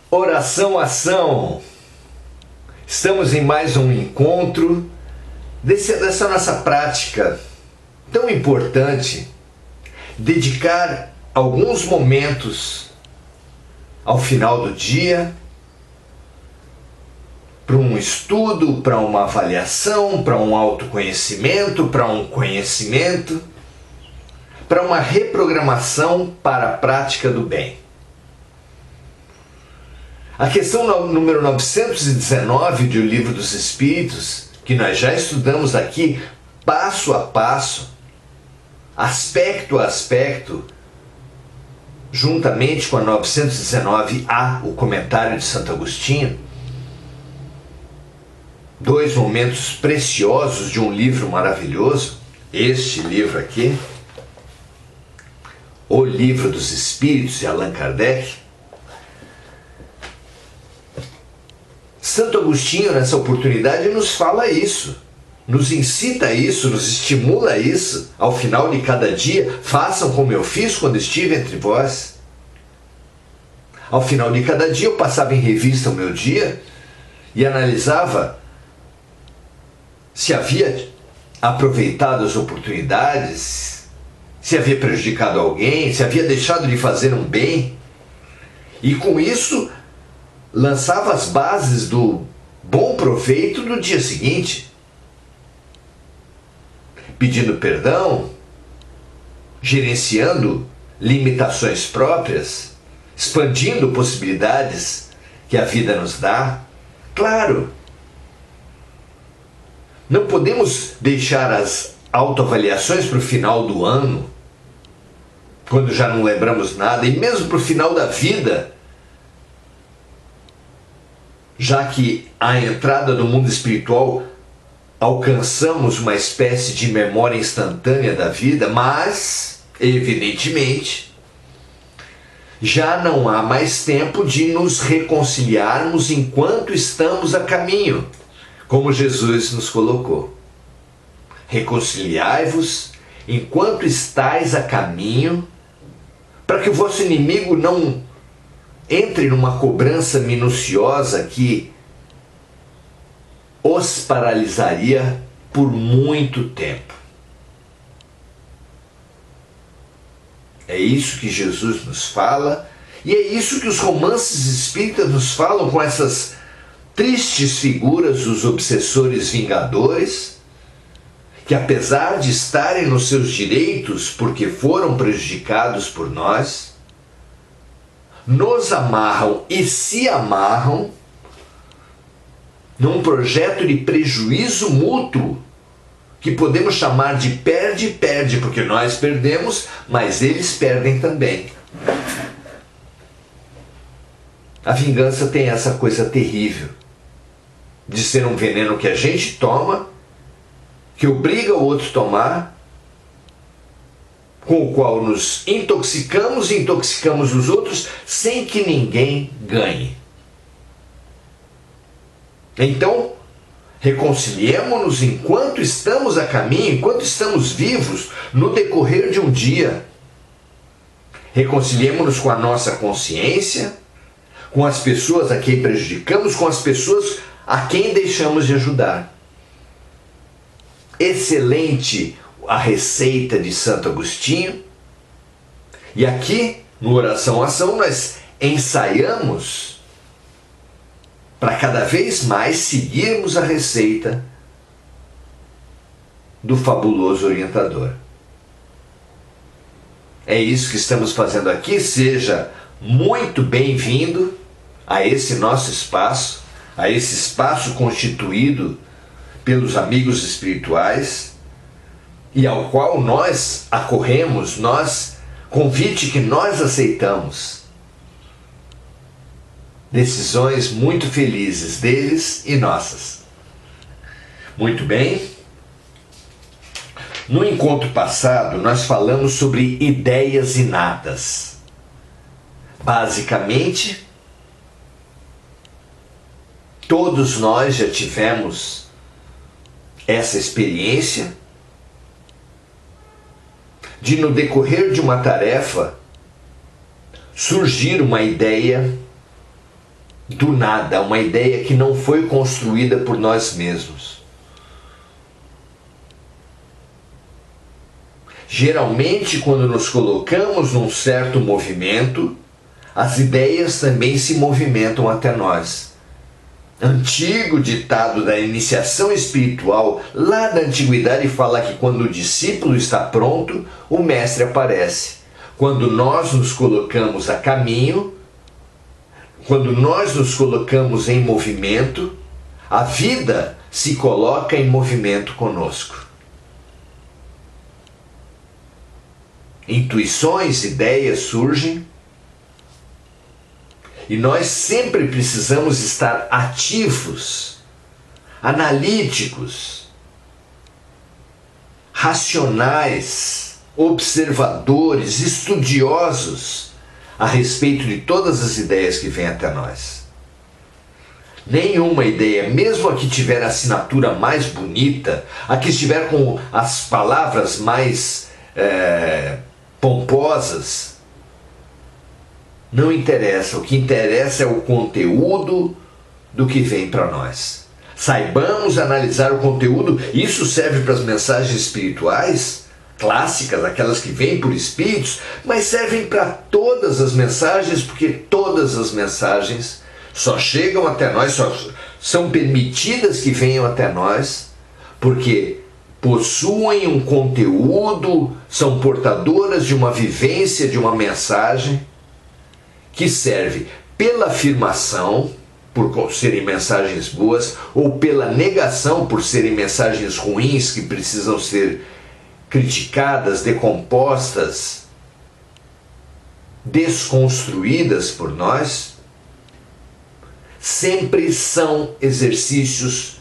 Oração, ação. Estamos em mais um encontro dessa nossa prática tão importante, dedicar alguns momentos ao final do dia para um estudo, para uma avaliação, para um autoconhecimento, para um conhecimento, para uma reprogramação para a prática do bem. A questão número 919 do Livro dos Espíritos, que nós já estudamos aqui, passo a passo, aspecto a aspecto, juntamente com a 919A, o comentário de Santo Agostinho, dois momentos preciosos de um livro maravilhoso, este livro aqui, O Livro dos Espíritos, de Allan Kardec. Santo Agostinho, nessa oportunidade, nos fala isso, nos incita a isso, nos estimula a isso. Ao final de cada dia, façam como eu fiz quando estive entre vós. Ao final de cada dia, eu passava em revista o meu dia e analisava se havia aproveitado as oportunidades, se havia prejudicado alguém, se havia deixado de fazer um bem. E com isso, lançava as bases do bom proveito do dia seguinte, pedindo perdão, gerenciando limitações próprias, expandindo possibilidades que a vida nos dá. Claro, não podemos deixar as autoavaliações para o final do ano, quando já não lembramos nada, e mesmo para o final da vida, já que a entrada no mundo espiritual alcançamos uma espécie de memória instantânea da vida, mas, evidentemente, já não há mais tempo de nos reconciliarmos enquanto estamos a caminho, como Jesus nos colocou. Reconciliai-vos enquanto estais a caminho, para que o vosso inimigo não entre numa cobrança minuciosa que os paralisaria por muito tempo. É isso que Jesus nos fala, e é isso que os romances espíritas nos falam com essas tristes figuras dos obsessores vingadores, que apesar de estarem nos seus direitos porque foram prejudicados por nós, nos amarram e se amarram num projeto de prejuízo mútuo, que podemos chamar de perde-perde, porque nós perdemos, mas eles perdem também. A vingança tem essa coisa terrível de ser um veneno que a gente toma, que obriga o outro a tomar, com o qual nos intoxicamos e intoxicamos os outros sem que ninguém ganhe. Então, reconciliemo-nos enquanto estamos a caminho, enquanto estamos vivos, no decorrer de um dia. Reconciliemo-nos com a nossa consciência, com as pessoas a quem prejudicamos, com as pessoas a quem deixamos de ajudar. Excelente a receita de Santo Agostinho. E aqui, no Oração Ação, nós ensaiamos para cada vez mais seguirmos a receita do fabuloso orientador. É isso que estamos fazendo aqui. Seja muito bem-vindo a esse nosso espaço, a esse espaço constituído pelos amigos espirituais, e ao qual nós acorremos, convite que nós aceitamos. Decisões muito felizes deles e nossas. Muito bem. No encontro passado, nós falamos sobre ideias inatas. Basicamente, todos nós já tivemos essa experiência de, no decorrer de uma tarefa, surgir uma ideia do nada, uma ideia que não foi construída por nós mesmos. Geralmente, quando nos colocamos num certo movimento, as ideias também se movimentam até nós. Antigo ditado da iniciação espiritual, lá da antiguidade, fala que quando o discípulo está pronto, o mestre aparece. Quando nós nos colocamos a caminho, quando nós nos colocamos em movimento, a vida se coloca em movimento conosco. Intuições, ideias surgem, e nós sempre precisamos estar ativos, analíticos, racionais, observadores, estudiosos a respeito de todas as ideias que vêm até nós. Nenhuma ideia, mesmo a que tiver a assinatura mais bonita, a que estiver com as palavras mais pomposas, não interessa. O que interessa é o conteúdo do que vem para nós. Saibamos analisar o conteúdo. Isso serve para as mensagens espirituais clássicas, aquelas que vêm por espíritos, mas servem para todas as mensagens, porque todas as mensagens só chegam até nós, só são permitidas que venham até nós, porque possuem um conteúdo, são portadoras de uma vivência, de uma mensagem que serve pela afirmação, por serem mensagens boas, ou pela negação, por serem mensagens ruins que precisam ser criticadas, decompostas, desconstruídas por nós. Sempre são exercícios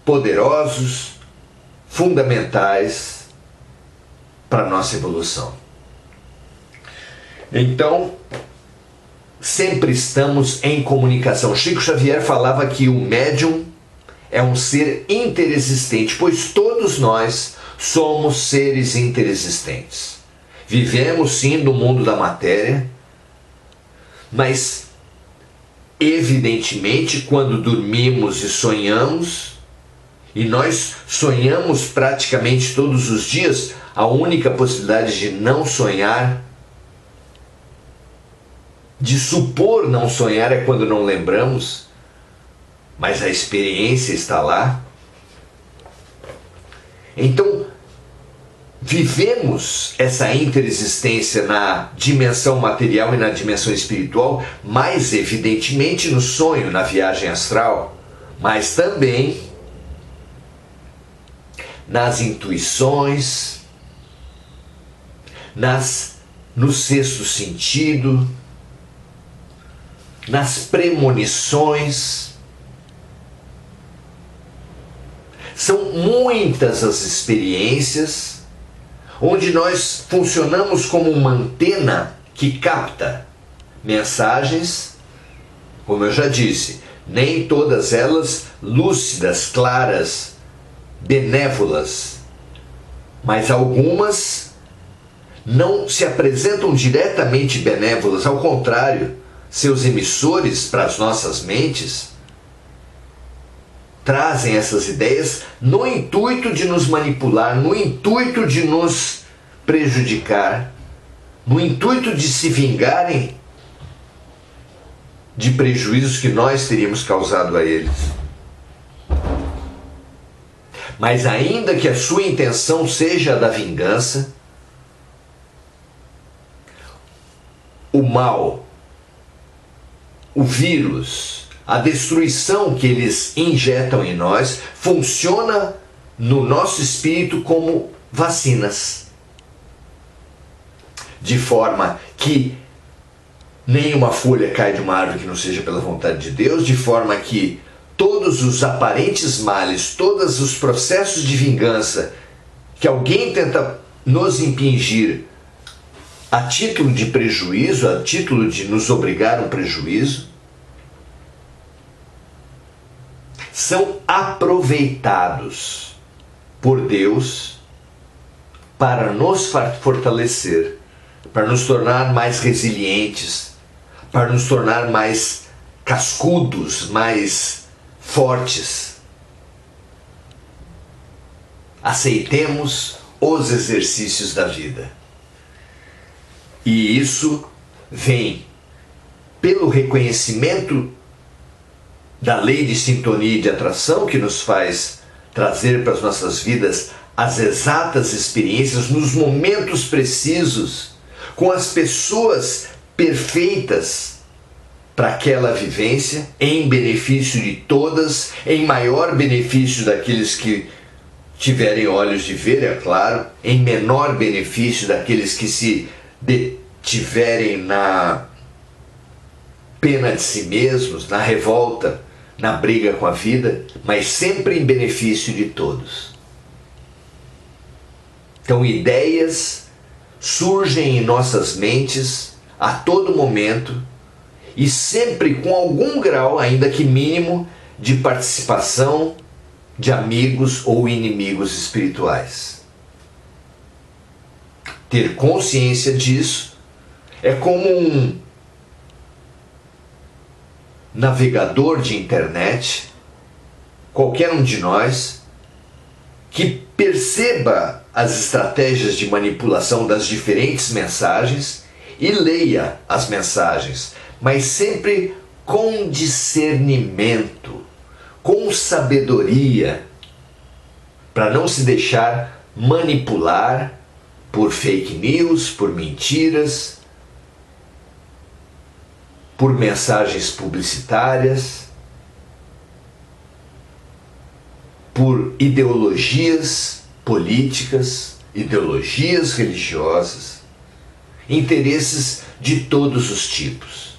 poderosos, fundamentais para a nossa evolução. Então, sempre estamos em comunicação. Chico Xavier falava que o médium é um ser interexistente, pois todos nós somos seres interexistentes. Vivemos sim no mundo da matéria, mas evidentemente quando dormimos e sonhamos, e nós sonhamos praticamente todos os dias, a única possibilidade de não sonhar, de supor não sonhar, é quando não lembramos, mas a experiência está lá. Então, vivemos essa interexistência na dimensão material e na dimensão espiritual, mais evidentemente no sonho, na viagem astral, mas também nas intuições, no sexto sentido, nas premonições. São muitas as experiências onde nós funcionamos como uma antena que capta mensagens, como eu já disse, nem todas elas lúcidas, claras, benévolas, mas algumas não se apresentam diretamente benévolas, ao contrário, seus emissores para as nossas mentes trazem essas ideias no intuito de nos manipular, no intuito de nos prejudicar, no intuito de se vingarem de prejuízos que nós teríamos causado a eles. Mas ainda que a sua intenção seja a da vingança, o mal, o vírus, a destruição que eles injetam em nós funciona no nosso espírito como vacinas, de forma que nenhuma folha cai de uma árvore que não seja pela vontade de Deus, de forma que todos os aparentes males, todos os processos de vingança que alguém tenta nos impingir a título de prejuízo, a título de nos obrigar a um prejuízo, são aproveitados por Deus para nos fortalecer, para nos tornar mais resilientes, para nos tornar mais cascudos, mais fortes. Aceitemos os exercícios da vida. E isso vem pelo reconhecimento da lei de sintonia e de atração, que nos faz trazer para as nossas vidas as exatas experiências nos momentos precisos, com as pessoas perfeitas para aquela vivência, em benefício de todas, em maior benefício daqueles que tiverem olhos de ver, é claro, em menor benefício daqueles que se detiverem na pena de si mesmos, na revolta, na briga com a vida, mas sempre em benefício de todos. Então, ideias surgem em nossas mentes a todo momento e sempre com algum grau, ainda que mínimo, de participação de amigos ou inimigos espirituais. Ter consciência disso é como um navegador de internet, qualquer um de nós, que perceba as estratégias de manipulação das diferentes mensagens e leia as mensagens, mas sempre com discernimento, com sabedoria, para não se deixar manipular por fake news, por mentiras, por mensagens publicitárias, por ideologias políticas, ideologias religiosas, interesses de todos os tipos.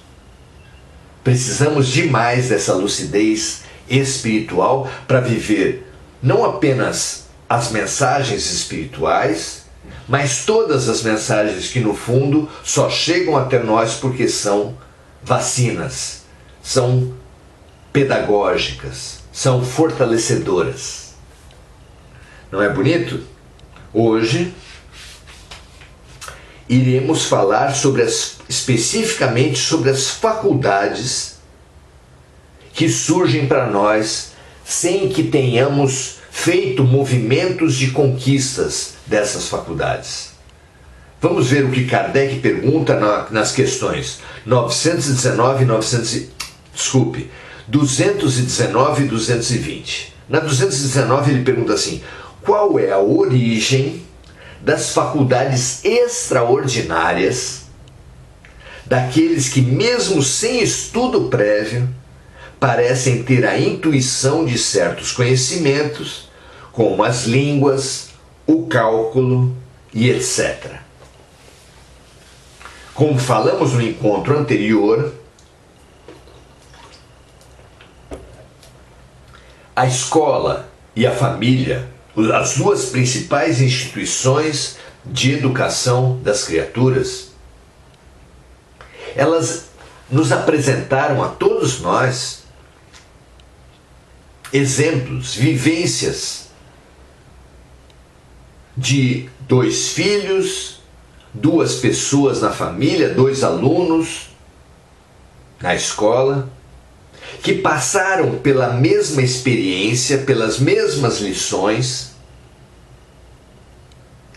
Precisamos demais dessa lucidez espiritual para viver não apenas as mensagens espirituais, mas todas as mensagens que no fundo só chegam até nós porque são vacinas, são pedagógicas, são fortalecedoras. Não é bonito? Hoje iremos falar especificamente sobre as faculdades que surgem para nós sem que tenhamos feito movimentos de conquistas dessas faculdades. Vamos ver o que Kardec pergunta nas questões 219 e 220. Na 219 ele pergunta assim: qual é a origem das faculdades extraordinárias daqueles que, mesmo sem estudo prévio, parecem ter a intuição de certos conhecimentos, como as línguas, o cálculo e etc. Como falamos no encontro anterior, a escola e a família, as duas principais instituições de educação das criaturas, elas nos apresentaram a todos nós exemplos, vivências de 2 filhos, 2 pessoas na família, 2 alunos na escola, que passaram pela mesma experiência, pelas mesmas lições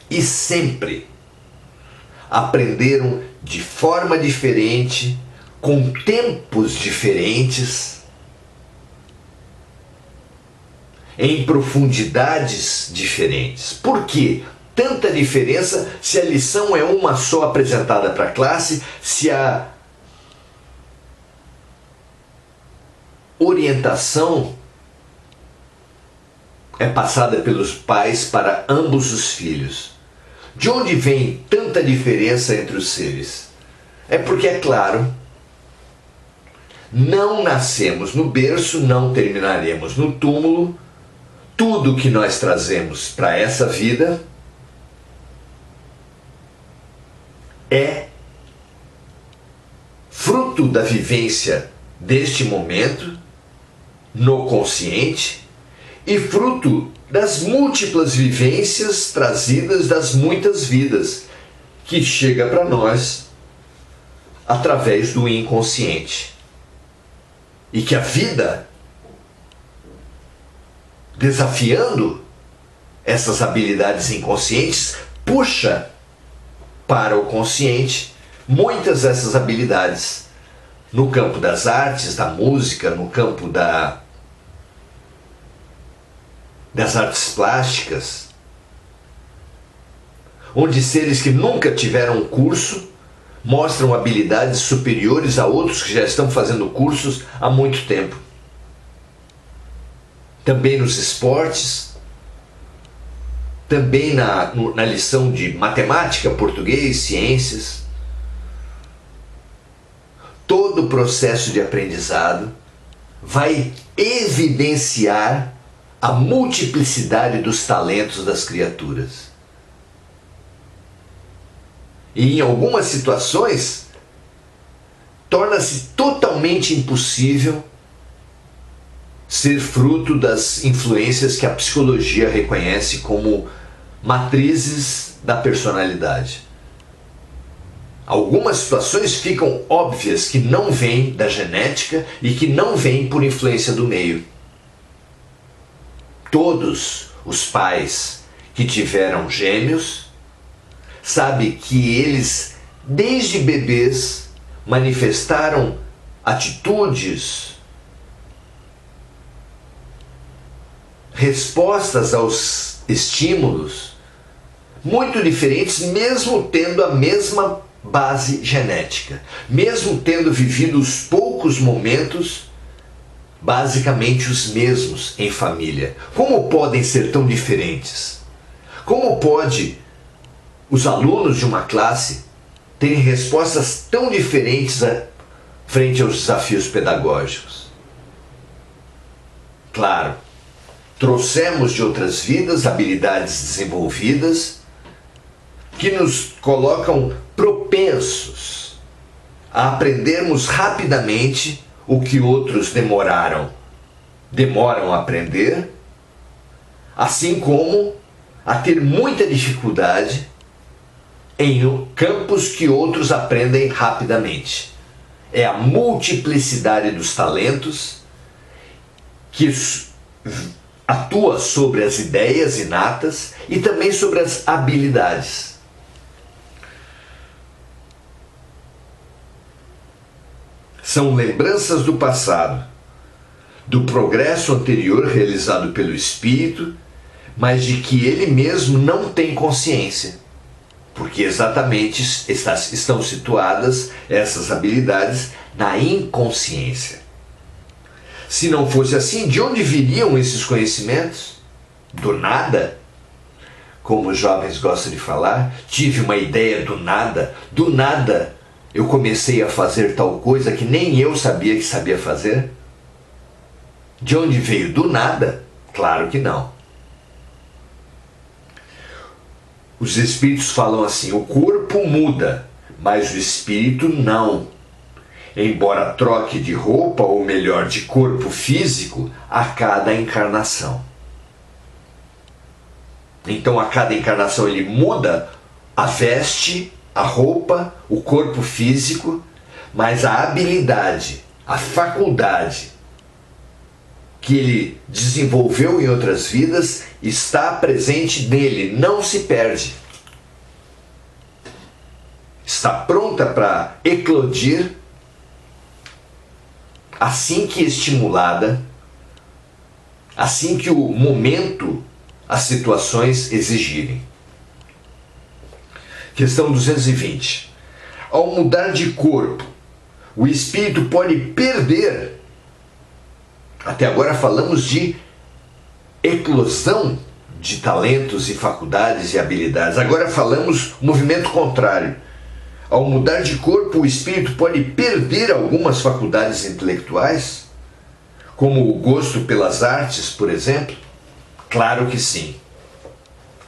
e sempre aprenderam de forma diferente, com tempos diferentes, em profundidades diferentes. Por quê? Tanta diferença se a lição é uma só apresentada para a classe, se a orientação é passada pelos pais para ambos os filhos. De onde vem tanta diferença entre os seres? É porque, é claro, não nascemos no berço, não terminaremos no túmulo. Tudo que nós trazemos para essa vida é fruto da vivência deste momento, no consciente, e fruto das múltiplas vivências trazidas das muitas vidas que chega para nós através do inconsciente. e que a vida, desafiando essas habilidades inconscientes, puxa para o consciente muitas dessas habilidades no campo das artes, da música, no campo das artes plásticas, onde seres que nunca tiveram um curso mostram habilidades superiores a outros que já estão fazendo cursos há muito tempo. Também nos esportes, também na lição de matemática, português, ciências. Todo o processo de aprendizado vai evidenciar a multiplicidade dos talentos das criaturas. E em algumas situações, torna-se totalmente impossível ser fruto das influências que a psicologia reconhece como matrizes da personalidade. Algumas situações ficam óbvias que não vêm da genética e que não vêm por influência do meio. Todos os pais que tiveram gêmeos sabem que eles, desde bebês, manifestaram atitudes, respostas aos estímulos muito diferentes, mesmo tendo a mesma base genética, mesmo tendo vivido os poucos momentos basicamente os mesmos em família. Como podem ser tão diferentes? Como pode os alunos de uma classe terem respostas tão diferentes frente aos desafios pedagógicos? Claro, trouxemos de outras vidas habilidades desenvolvidas que nos colocam propensos a aprendermos rapidamente o que outros demoram a aprender, assim como a ter muita dificuldade em campos que outros aprendem rapidamente. É a multiplicidade dos talentos que atua sobre as ideias inatas e também sobre as habilidades. São lembranças do passado, do progresso anterior realizado pelo espírito, mas de que ele mesmo não tem consciência, porque exatamente estão situadas essas habilidades na inconsciência. Se não fosse assim, de onde viriam esses conhecimentos? Do nada? Como os jovens gostam de falar, tive uma ideia do nada eu comecei a fazer tal coisa que nem eu sabia que sabia fazer? De onde veio? Do nada? Claro que não. Os espíritos falam assim: o corpo muda, mas o espírito não. Embora troque de roupa, ou melhor, de corpo físico, a cada encarnação. Então, a cada encarnação ele muda a veste, a roupa, o corpo físico, mas a habilidade, a faculdade que ele desenvolveu em outras vidas está presente nele, não se perde. Está pronta para eclodir assim que estimulada, assim que o momento, as situações exigirem. Questão 220. Ao mudar de corpo, o espírito pode perder. Até agora falamos de eclosão de talentos e faculdades e habilidades. Agora falamos movimento contrário. Ao mudar de corpo, o espírito pode perder algumas faculdades intelectuais, como o gosto pelas artes, por exemplo? Claro que sim.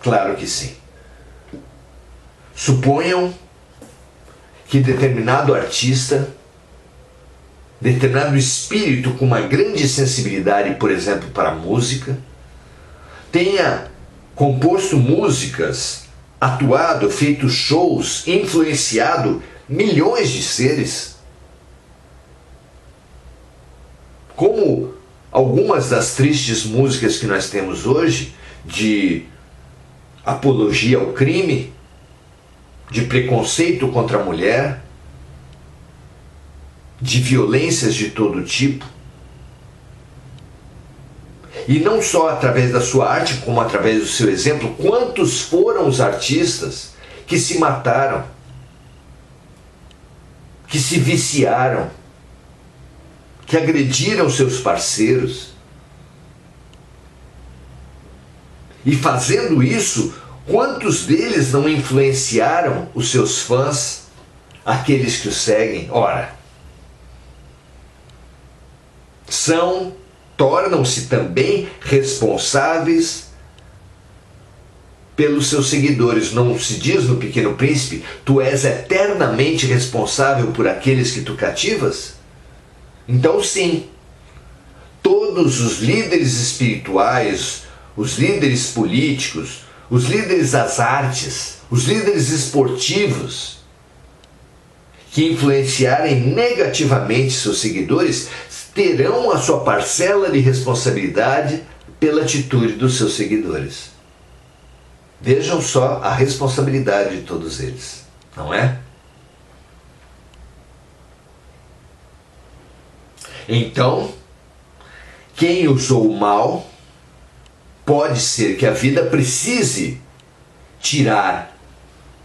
Claro que sim. Suponham que determinado artista, determinado espírito com uma grande sensibilidade, por exemplo, para a música, tenha composto músicas, atuado, feito shows, influenciado milhões de seres. Como algumas das tristes músicas que nós temos hoje, de apologia ao crime, de preconceito contra a mulher, de violências de todo tipo. E não só através da sua arte, como através do seu exemplo. Quantos foram os artistas que se mataram, que se viciaram, que agrediram seus parceiros? E fazendo isso, quantos deles não influenciaram os seus fãs, aqueles que o seguem? Ora, tornam-se também responsáveis pelos seus seguidores. Não se diz no Pequeno Príncipe: tu és eternamente responsável por aqueles que tu cativas? Então sim, todos os líderes espirituais, os líderes políticos, os líderes das artes, os líderes esportivos que influenciarem negativamente seus seguidores terão a sua parcela de responsabilidade pela atitude dos seus seguidores. Vejam só a responsabilidade de todos eles, não é? Então, quem usou o mal, pode ser que a vida precise tirar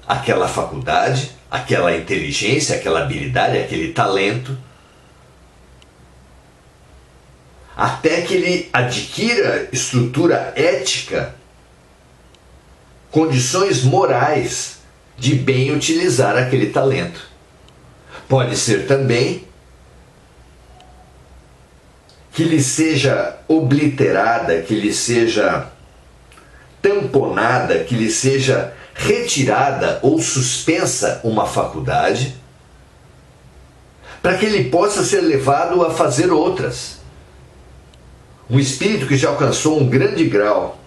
aquela faculdade, aquela inteligência, aquela habilidade, aquele talento, até que ele adquira estrutura ética, condições morais de bem utilizar aquele talento. Pode ser também que lhe seja obliterada, que lhe seja tamponada, que lhe seja retirada ou suspensa uma faculdade, para que ele possa ser levado a fazer outras. Um espírito que já alcançou um grande grau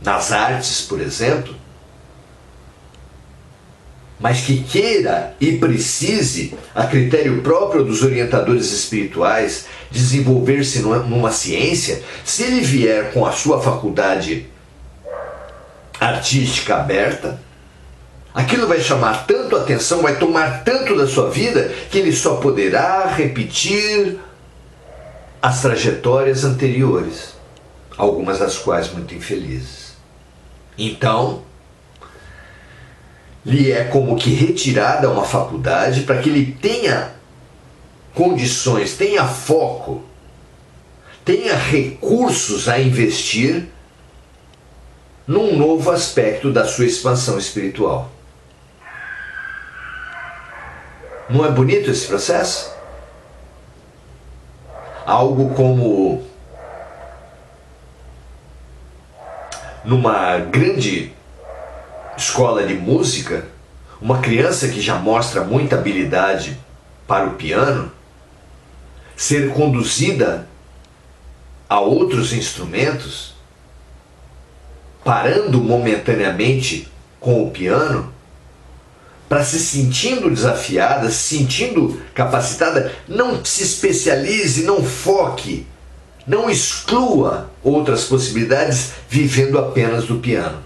nas artes, por exemplo, mas que queira e precise, a critério próprio dos orientadores espirituais, desenvolver-se numa ciência, se ele vier com a sua faculdade artística aberta, aquilo vai chamar tanto a atenção, vai tomar tanto da sua vida, que ele só poderá repetir as trajetórias anteriores, algumas das quais muito infelizes. Então, lhe é como que retirada uma faculdade para que ele tenha condições, tenha foco, tenha recursos a investir num novo aspecto da sua expansão espiritual. Não é bonito esse processo? Algo como numa grande escola de música, uma criança que já mostra muita habilidade para o piano, ser conduzida a outros instrumentos, parando momentaneamente com o piano, para se sentindo desafiada, se sentindo capacitada, não se especialize, não foque, não exclua outras possibilidades vivendo apenas do piano.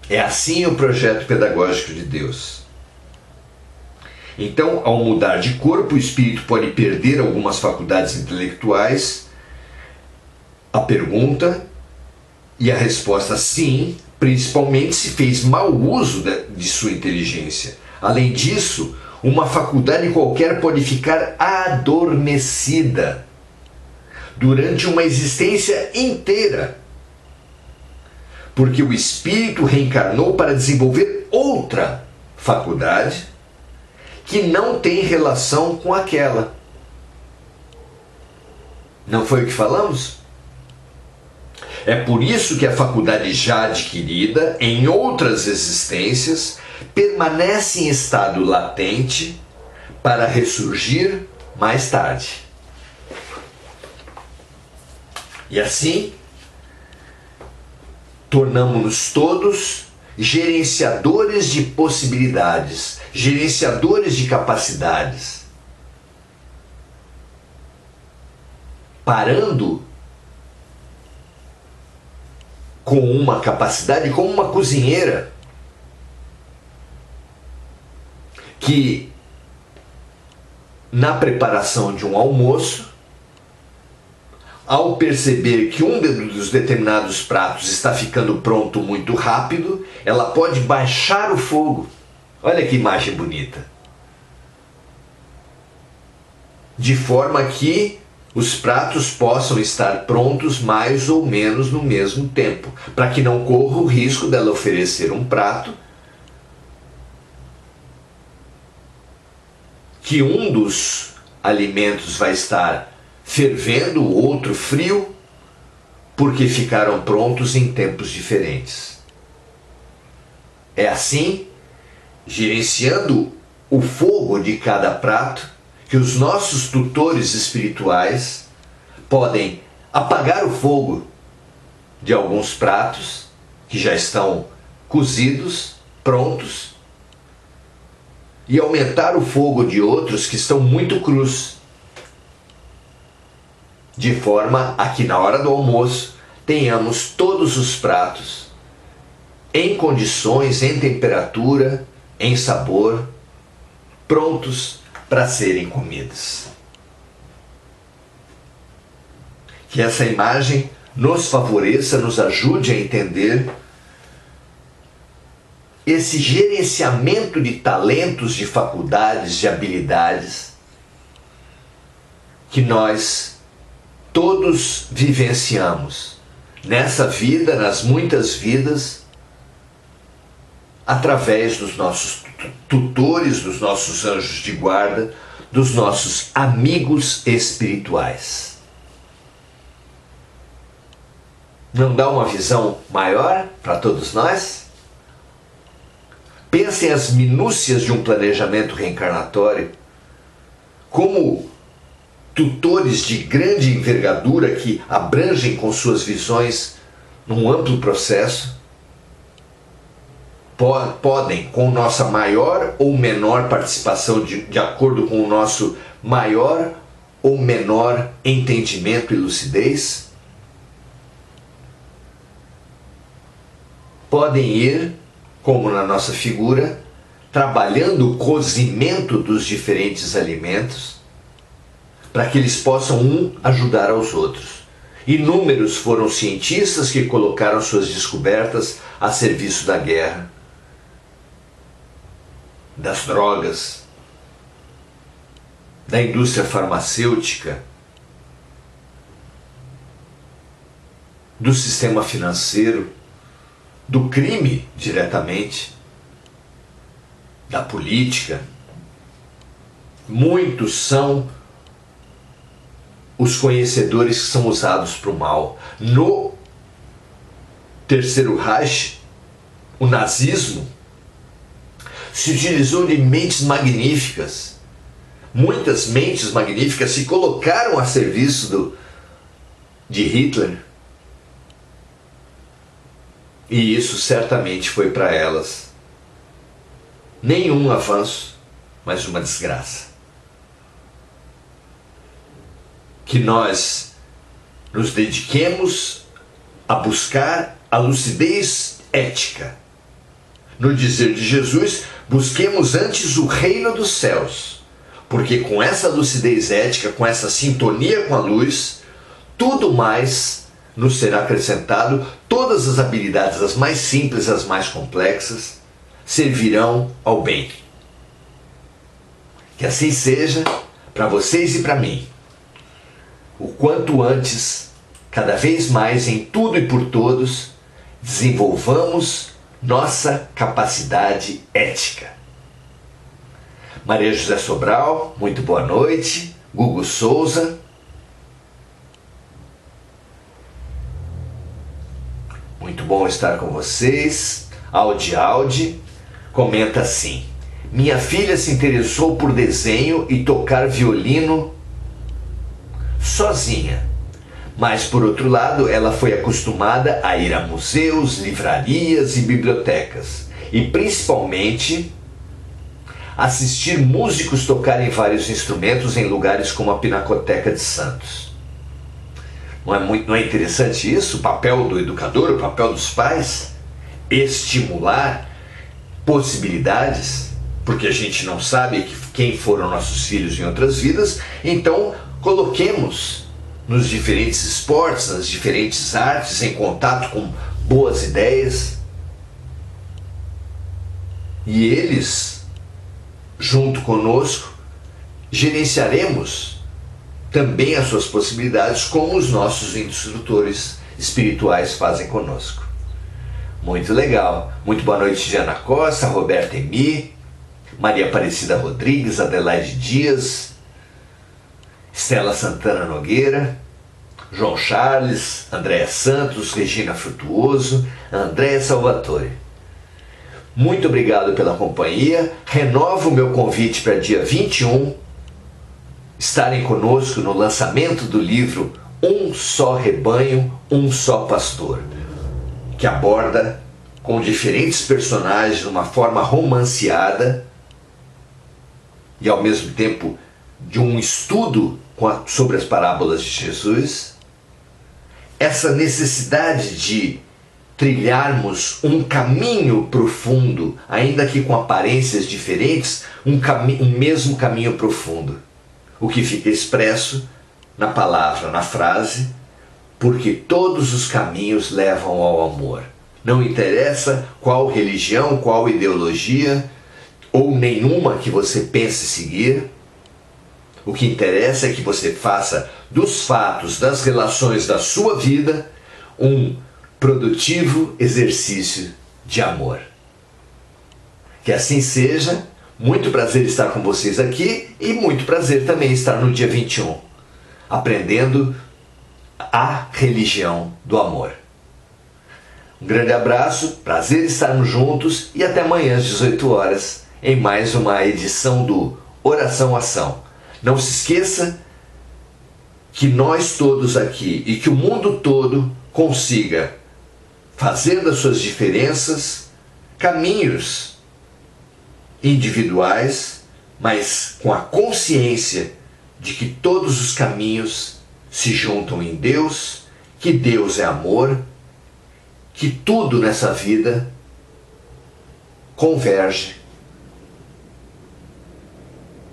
É assim o projeto pedagógico de Deus. Então, ao mudar de corpo, o espírito pode perder algumas faculdades intelectuais. A pergunta e a resposta sim, principalmente se fez mau uso de sua inteligência. Além disso, uma faculdade qualquer pode ficar adormecida durante uma existência inteira, porque o espírito reencarnou para desenvolver outra faculdade que não tem relação com aquela. Não foi o que falamos? É por isso que a faculdade já adquirida em outras existências permanece em estado latente para ressurgir mais tarde. E assim, tornamos-nos todos gerenciadores de possibilidades, gerenciadores de capacidades. parando com uma capacidade, como uma cozinheira que, na preparação de um almoço, ao perceber que um dos determinados pratos está ficando pronto muito rápido, ela pode baixar o fogo. Olha que imagem bonita. De forma que os pratos possam estar prontos mais ou menos no mesmo tempo, para que não corra o risco dela oferecer um prato que um dos alimentos vai estar fervendo, o outro frio, porque ficaram prontos em tempos diferentes. É assim, gerenciando o fogo de cada prato, que os nossos tutores espirituais podem apagar o fogo de alguns pratos que já estão cozidos, prontos, e aumentar o fogo de outros que estão muito crus, de forma a que na hora do almoço tenhamos todos os pratos em condições, em temperatura, em sabor, prontos para serem comidos. Que essa imagem nos favoreça, nos ajude a entender esse gerenciamento de talentos, de faculdades, de habilidades que nós todos vivenciamos nessa vida, nas muitas vidas, através dos nossos tutores, dos nossos anjos de guarda, dos nossos amigos espirituais. Não dá uma visão maior para todos nós? Pensem as minúcias de um planejamento reencarnatório como tutores de grande envergadura que abrangem com suas visões num amplo processo, podem, com nossa maior ou menor participação, de acordo com o nosso maior ou menor entendimento e lucidez, podem ir, como na nossa figura, trabalhando o cozimento dos diferentes alimentos, para que eles possam ajudar aos outros. Inúmeros foram cientistas que colocaram suas descobertas a serviço da guerra, das drogas, da indústria farmacêutica, do sistema financeiro, do crime diretamente, da política. Muitos são os conhecedores que são usados para o mal. No Terceiro Reich, o nazismo se utilizou de mentes magníficas. Muitas mentes magníficas se colocaram a serviço de Hitler. E isso certamente foi para elas nenhum avanço, mas uma desgraça. Que nós nos dediquemos a buscar a lucidez ética. No dizer de Jesus, busquemos antes o reino dos céus, porque com essa lucidez ética, com essa sintonia com a luz, tudo mais nos será acrescentado, todas as habilidades, as mais simples, as mais complexas, servirão ao bem. Que assim seja para vocês e para mim. O quanto antes, cada vez mais, em tudo e por todos, desenvolvamos nossa capacidade ética. Maria José Sobral, muito boa noite. Gugu Souza. Muito bom estar com vocês. Audi comenta assim: minha filha se interessou por desenho e tocar violino sozinha, mas por outro lado ela foi acostumada a ir a museus, livrarias e bibliotecas, e principalmente assistir músicos tocarem vários instrumentos em lugares como a Pinacoteca de Santos. Não é interessante isso? O papel do educador, o papel dos pais? Estimular possibilidades, porque a gente não sabe quem foram nossos filhos em outras vidas, então coloquemos nos diferentes esportes, nas diferentes artes, em contato com boas ideias. E eles, junto conosco, gerenciaremos também as suas possibilidades, como os nossos instrutores espirituais fazem conosco. Muito legal. Muito boa noite, Diana Costa, Roberta Emi, Maria Aparecida Rodrigues, Adelaide Dias, Estela Santana Nogueira, João Charles, Andréa Santos, Regina Frutuoso, Andréa Salvatore. Muito obrigado pela companhia. Renovo o meu convite para dia 21 estarem conosco no lançamento do livro Um Só Rebanho, Um Só Pastor, que aborda com diferentes personagens de uma forma romanceada e ao mesmo tempo de um estudo sobre as parábolas de Jesus, essa necessidade de trilharmos um caminho profundo, ainda que com aparências diferentes, um mesmo caminho profundo, o que fica expresso na palavra, na frase: porque todos os caminhos levam ao amor. Não interessa qual religião, qual ideologia, ou nenhuma que você pense seguir. O que interessa é que você faça dos fatos, das relações da sua vida, um produtivo exercício de amor. Que assim seja. Muito prazer estar com vocês aqui e muito prazer também estar no dia 21, aprendendo a religião do amor. Um grande abraço, prazer estarmos juntos e até amanhã às 18 horas em mais uma edição do Oração Ação. Não se esqueça que nós todos aqui e que o mundo todo consiga fazer das suas diferenças caminhos individuais, mas com a consciência de que todos os caminhos se juntam em Deus, que Deus é amor, que tudo nessa vida converge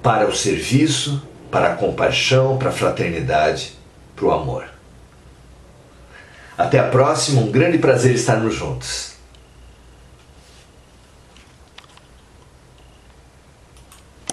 para o serviço, para a compaixão, para a fraternidade, para o amor. Até a próxima, um grande prazer estarmos juntos.